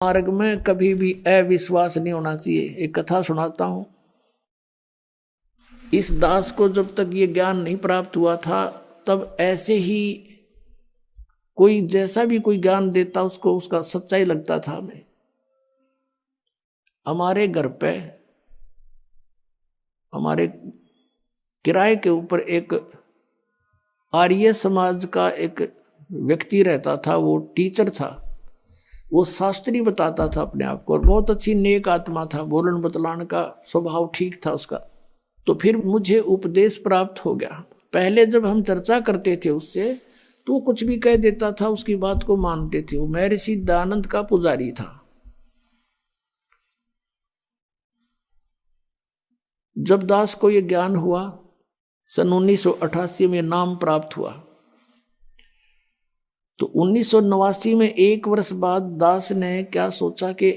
मार्ग में कभी भी अविश्वास नहीं होना चाहिए। एक कथा सुनाता हूं। इस दास को जब तक ये ज्ञान नहीं प्राप्त हुआ था तब ऐसे ही कोई जैसा भी कोई ज्ञान देता उसको उसका सच्चाई लगता था। हमें हमारे घर पे हमारे किराए के ऊपर एक आर्य समाज का एक व्यक्ति रहता था। वो टीचर था, वो शास्त्री बताता था अपने आप को, और बहुत अच्छी नेक आत्मा था, बोलन बतलाने का स्वभाव ठीक था उसका। तो फिर मुझे उपदेश प्राप्त हो गया। पहले जब हम चर्चा करते थे उससे तो वो कुछ भी कह देता था, उसकी बात को मानते थे। वो महर्षि दयानंद का पुजारी था। जब दास को ये ज्ञान हुआ सन 1988 में नाम प्राप्त हुआ, तो 1989 में एक वर्ष बाद दास ने क्या सोचा कि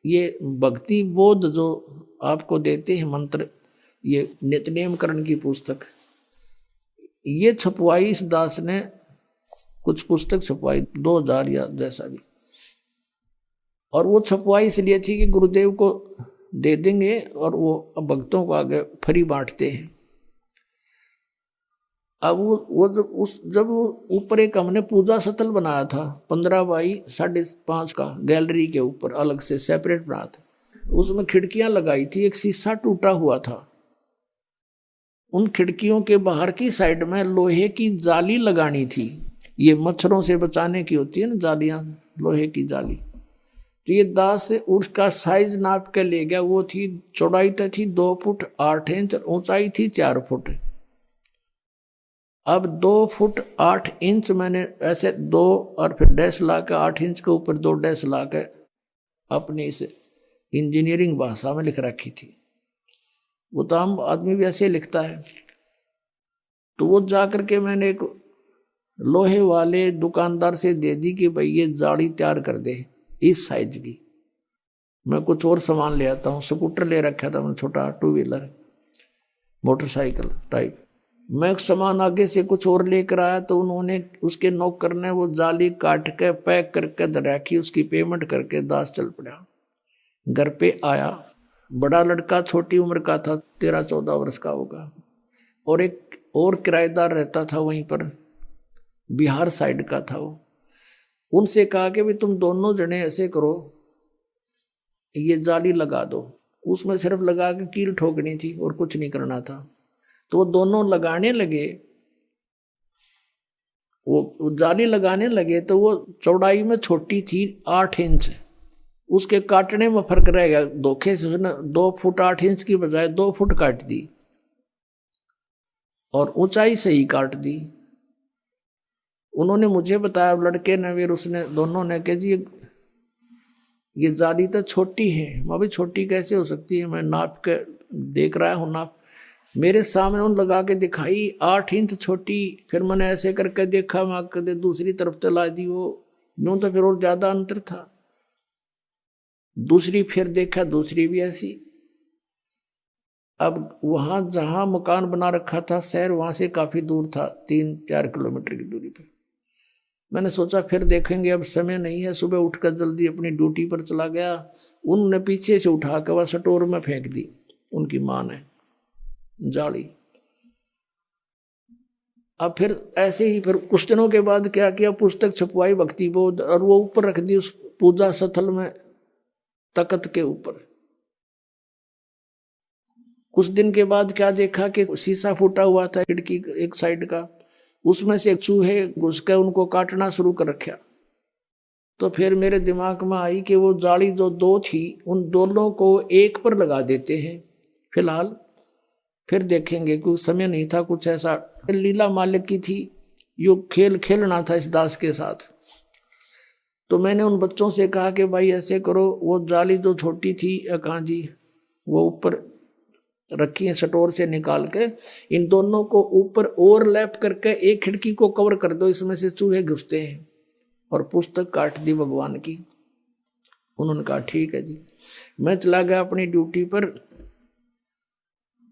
ये भक्ति बोध जो आपको देते हैं मंत्र, ये नित्यनेम करण की पुस्तक, ये छपवाई। इस दास ने कुछ पुस्तक छपवाई 2000 या जैसा भी, और वो छपवाई इसलिए थी कि गुरुदेव को दे देंगे और वो भक्तों को आगे फ्री बांटते हैं। अब वो जब वो ऊपर एक हमने पूजा स्थल बनाया था 15 बाई 5.5 का, गैलरी के ऊपर अलग से सेपरेट बना था। उसमें खिड़कियां लगाई थी, एक शीशा टूटा हुआ था। उन खिड़कियों के बाहर की साइड में लोहे की जाली लगानी थी। ये मच्छरों से बचाने की होती है ना जालियां, लोहे की जाली। तो ये दास से उसका साइज नाप के ले गया। वो थी, चौड़ाई तो थी 2 फुट 8 इंच, ऊंचाई थी 4 फुट। अब 2 फुट 8 इंच मैंने ऐसे 2 और फिर डैश ला के 8 इंच के ऊपर 2 डैश ला के अपनी इस इंजीनियरिंग भाषा में लिख रखी थी। वो तो आम आदमी भी ऐसे लिखता है। तो वो जा करके मैंने एक लोहे वाले दुकानदार से दे दी कि भाई ये जाली तैयार कर दे इस साइज की। मैं कुछ और सामान ले आता हूँ। स्कूटर ले रखा था मैं, छोटा 2 व्हीलर मोटरसाइकिल टाइप। मैं सामान आगे से कुछ और लेकर आया तो उन्होंने उसके नौकर ने वो जाली काट के पैक करके रखी। उसकी पेमेंट करके दास चल पड़ा। घर पे आया, बड़ा लड़का छोटी उम्र का था, 13-14 वर्ष का होगा, और एक और किराएदार रहता था वहीं पर, बिहार साइड का था वो। उनसे कहा कि भाई तुम दोनों जने ऐसे करो, ये जाली लगा दो। उसमें सिर्फ लगा के कील ठोकनी थी और कुछ नहीं करना था। तो वो दोनों लगाने लगे, वो जाली लगाने लगे। तो वो चौड़ाई में छोटी थी 8 इंच, उसके काटने में फर्क रह गया। धोखे से 2 फुट 8 इंच की बजाय 2 फुट काट दी और ऊंचाई से ही काट दी। उन्होंने मुझे बताया, लड़के ने फिर उसने दोनों ने कहा जी ये जाली तो छोटी है। मैं भी छोटी कैसे हो सकती है, मैं नाप के देख रहा हूँ नाप। मेरे सामने उन लगा के दिखाई 8 इंच छोटी। फिर मैंने ऐसे करके देखा, मैं कदे दूसरी तरफ चला दी, वो यूं तो फिर और ज्यादा अंतर था। दूसरी फिर देखा, दूसरी भी ऐसी। अब वहां जहां मकान बना रखा था शहर, वहां से काफी दूर था, 3-4 किलोमीटर की दूरी पर। मैंने सोचा फिर देखेंगे, अब समय नहीं है। सुबह उठकर जल्दी अपनी ड्यूटी पर चला गया। उनने पीछे से उठा कर वह स्टोर में फेंक दी, उनकी मां ने जाली। अब फिर ऐसे ही फिर कुछ दिनों के बाद क्या किया, पुस्तक छपवाई भक्ति बोध, और वो ऊपर रख दी उस पूजा स्थल में, तख्त के ऊपर। कुछ दिन के बाद क्या देखा कि शीशा फूटा हुआ था खिड़की एक साइड का, उसमें से चूहे घुस के उनको काटना शुरू कर रखा। तो फिर मेरे दिमाग में आई कि वो जाली जो 2 थी, उन दोनों को एक पर लगा देते हैं फिलहाल, फिर देखेंगे। कुछ समय नहीं था, कुछ ऐसा लीला मालिक की थी, यो खेल खेलना था इस दास के साथ। तो मैंने उन बच्चों से कहा कि भाई ऐसे करो, वो जाली जो छोटी थी कहाँ जी, वो ऊपर रखी है स्टोर से निकाल के, इन दोनों को ऊपर ओवरलैप करके एक खिड़की को कवर कर दो, इसमें से चूहे घुसते हैं। और पुस्तक काट दी भगवान की। उन्होंने कहा ठीक है जी। मैं चला गया अपनी ड्यूटी पर।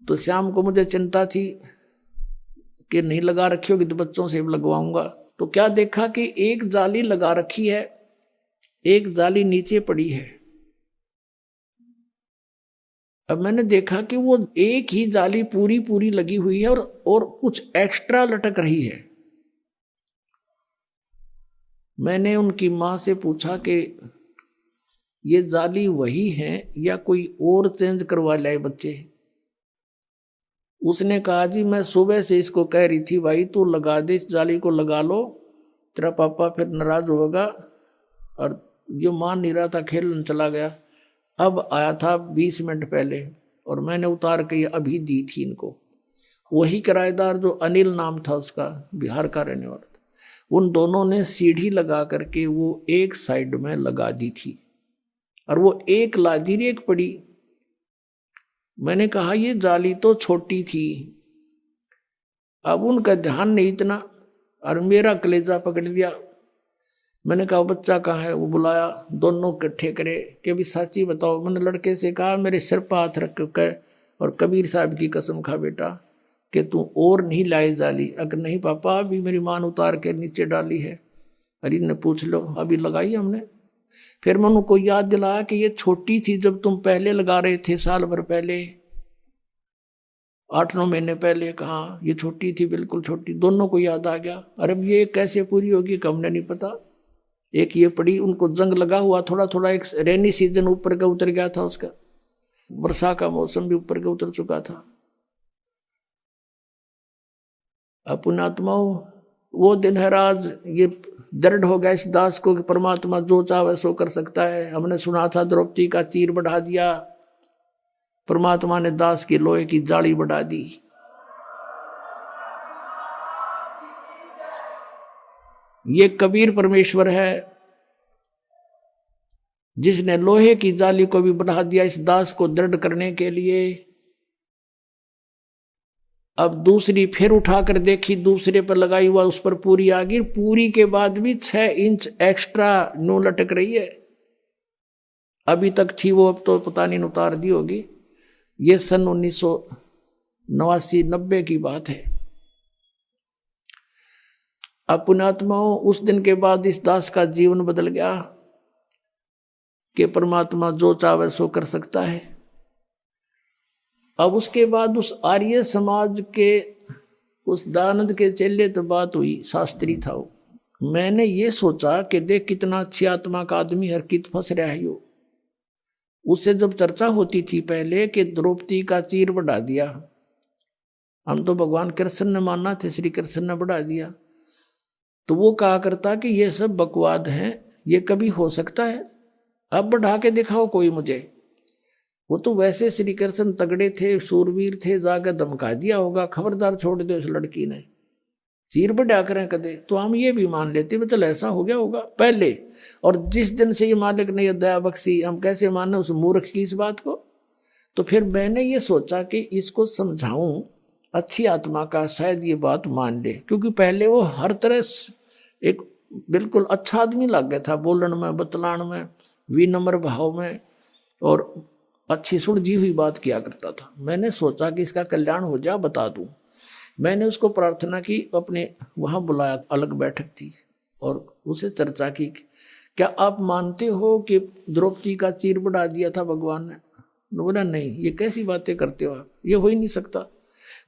तो शाम को मुझे चिंता थी कि नहीं लगा रखी होगी तो बच्चों से लगवाऊंगा। तो क्या देखा कि एक जाली लगा रखी है एक जाली नीचे पड़ी है। अब मैंने देखा कि वो एक ही जाली पूरी पूरी लगी हुई है और कुछ एक्स्ट्रा लटक रही है। मैंने उनकी मां से पूछा कि ये जाली वही है या कोई और चेंज करवा लाए बच्चे। उसने कहा जी मैं सुबह से इसको कह रही थी भाई तू लगा दे, इस जाली को लगा लो, तेरा पापा फिर नाराज होगा। और ये मान नहीं रहा था, खेलने चला गया। अब आया था 20 मिनट पहले और मैंने उतार के अभी दी थी इनको। वही किराएदार जो अनिल नाम था उसका, बिहार का रहने वाला था, उन दोनों ने सीढ़ी लगा करके वो एक साइड में लगा दी थी और वो एक लादी एक पड़ी। मैंने कहा ये जाली तो छोटी थी। अब उनका ध्यान नहीं इतना और मेरा कलेजा पकड़ लिया। मैंने कहा बच्चा कहाँ है? वो बुलाया, दोनों इकट्ठे करे कि भी साची बताओ। मैंने लड़के से कहा मेरे सिर पर हाथ रख के और कबीर साहब की कसम खा बेटा कि तू और नहीं लाए जाली। अगर नहीं पापा अभी मेरी मान उतार के नीचे डाली है। अरे ने पूछ लो, अभी लगाई हमने। फिर मैं उनको याद दिलाया कि ये छोटी थी जब तुम पहले लगा रहे थे, साल भर पहले, 8-9 महीने पहले। कहा ये छोटी थी, बिल्कुल छोटी। दोनों को याद आ गया। अरे ये कैसे पूरी होगी हमने नहीं पता। एक ये पड़ी, उनको जंग लगा हुआ थोड़ा थोड़ा। एक रेनी सीजन ऊपर का उतर गया था उसका, वर्षा का मौसम भी ऊपर का उतर चुका था। पुण्यात्माओं, वो दिन है राज। ये दृढ़ हो गया इस दास को कि परमात्मा जो चाहे सो कर सकता है। हमने सुना था द्रौपदी का चीर बढ़ा दिया, परमात्मा ने दास की लोहे की जाली बढ़ा दी। ये कबीर परमेश्वर है जिसने लोहे की जाली को भी बढ़ा दिया इस दास को दृढ़ करने के लिए। अब दूसरी फिर उठाकर देखी, दूसरे पर लगाई हुआ, उस पर पूरी आ गई। पूरी के बाद भी 6 इंच एक्स्ट्रा नो लटक रही है। अभी तक थी वो, अब तो पता नहीं उतार दी होगी। ये सन 1989-90 की बात है। अब पुण्यात्माओं, उस दिन के बाद इस दास का जीवन बदल गया कि परमात्मा जो चाहे सो कर सकता है। अब उसके बाद उस आर्य समाज के उस दयानंद के चेले तो बात हुई, शास्त्री था वो। मैंने ये सोचा कि देख कितना अच्छी आत्मा का आदमी हर कित फंस रहा है। उससे जब चर्चा होती थी पहले कि द्रौपदी का चीर बढ़ा दिया, हम तो भगवान कृष्ण ने मानना थे, श्री कृष्ण ने बढ़ा दिया, तो वो कहा करता कि ये सब बकवाद हैं, ये कभी हो सकता है? अब बढ़ा के दिखाओ कोई मुझे। वो तो वैसे श्री कृष्ण तगड़े थे, सूरवीर थे, जाकर धमका दिया होगा, खबरदार छोड़ दो इस लड़की ने, चीर बढ़ा करें कदे। तो हम ये भी मान लेते हैं चल ऐसा हो गया होगा पहले। और जिस दिन से ये मालिक ने ये दया बख्शी, हम कैसे माने उस मूर्ख की इस बात को? तो फिर मैंने ये सोचा कि इसको समझाऊं अच्छी आत्मा का, शायद ये बात मान ले। क्योंकि पहले वो हर तरह एक बिल्कुल अच्छा आदमी लग गया था, बोलन में, बतलान में, विनम्र भाव में, और अच्छी सुलझी हुई बात किया करता था। मैंने सोचा कि इसका कल्याण हो जाए, बता दूं। मैंने उसको प्रार्थना की, अपने वहाँ बुलाया, अलग बैठक थी, और उसे चर्चा की, क्या आप मानते हो कि द्रौपदी का चीर बढ़ा दिया था भगवान ने? बोला नहीं, ये कैसी बातें करते हो आप, ये हो ही नहीं सकता।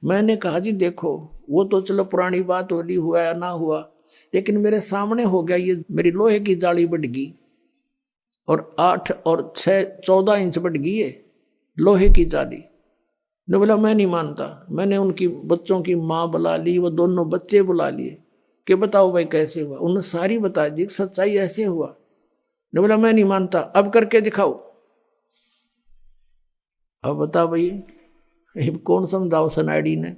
मैंने कहा जी देखो, वो तो चलो पुरानी बात होली, हुआ या ना हुआ, लेकिन मेरे सामने हो गया, ये मेरी लोहे की जाली बढ़ गई और 8 और 6 14 इंच बढ़ गई है लोहे की जाली। ने बोला मैं नहीं मानता। मैंने उनकी बच्चों की माँ बुला ली, वो दोनों बच्चे बुला लिए कि बताओ भाई कैसे हुआ। उन्होंने सारी बता दी, सच्चाई ऐसे हुआ। ने बोला मैं नहीं मानता, अब करके दिखाओ। अब बता भाई, कौन समझाओ सनाडी ने?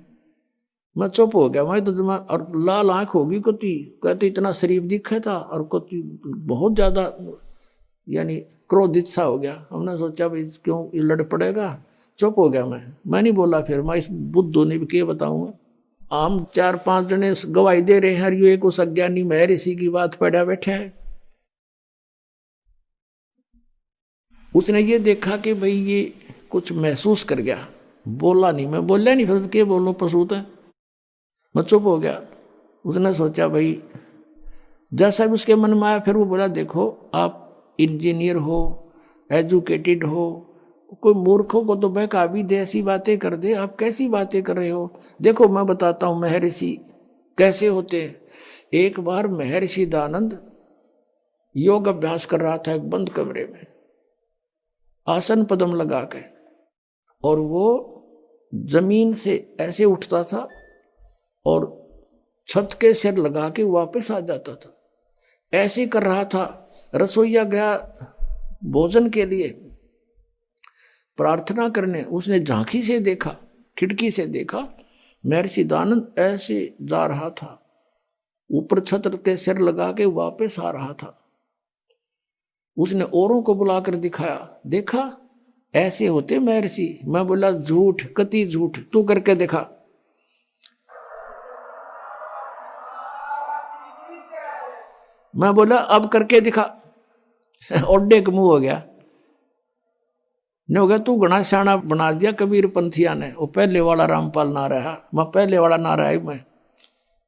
मैं चुप हो गया। मैं तो जमा, और लाल आंख होगी कुत्ती, कहते इतना शरीफ दिखे था, और कुत्ती बहुत ज्यादा यानी क्रोधित सा हो गया। हमने सोचा भाई क्यों ये लड़ पड़ेगा, चुप हो गया मैं नहीं बोला। फिर मैं इस बुद्धू ने भी क्या बताऊंगा। हम 4-5 जने गवाही दे रहे हैं, ये एक उस अज्ञानी महर इसी की बात पड़ा बैठा है। उसने ये देखा कि भाई ये कुछ महसूस कर गया, बोला नहीं। मैं बोला नहीं, फिर क्या बोलूं, पसूत है। मैं चुप हो गया। उसने सोचा भाई जैसा भी उसके मन में आया, फिर वो बोला देखो आप इंजीनियर हो, एजुकेटेड हो, कोई मूर्खों को तो बहका भी दे, ऐसी बातें कर दे। आप कैसी बातें कर रहे हो? देखो मैं बताता हूं महर्षि कैसे होते हैं। एक बार महर्षि दानंद योग अभ्यास कर रहा था एक बंद कमरे में, आसन पद्म लगा के, और वो जमीन से ऐसे उठता था और छत के सिर लगा के वापस आ जाता था। ऐसे कर रहा था। रसोईया गया भोजन के लिए प्रार्थना करने, उसने झांकी से देखा, खिड़की से देखा, महर्षि दानंद ऐसे जा रहा था, ऊपर छत के सिर लगा के वापस आ रहा था। उसने औरों को बुलाकर दिखाया, देखा ऐसे होते महर्षि। मैं बोला झूठ, कति झूठ, तू करके दिखा। मैं बोला अब करके दिखा। ओडे का मुंह हो गया, ने हो गया तू घना सियाना बना दिया कबीर पंथिया ने। वो पहले वाला रामपाल ना रहा, मैं पहले वाला ना रहा। मैं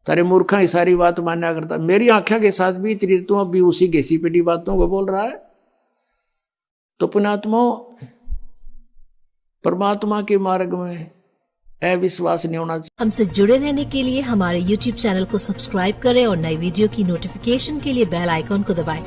तारे मूर्खा की सारी बात मान्या करता, मेरी आंखों के साथ भी तेरी तू अभी उसी घेसी पेटी बातों को बोल रहा है। तो पुण्यात्मा परमात्मा के मार्ग में अविश्वास नहीं होना चाहिए। हमसे जुड़े रहने के लिए हमारे YouTube चैनल को सब्सक्राइब करें और नई वीडियो की नोटिफिकेशन के लिए बेल आइकॉन को दबाएं।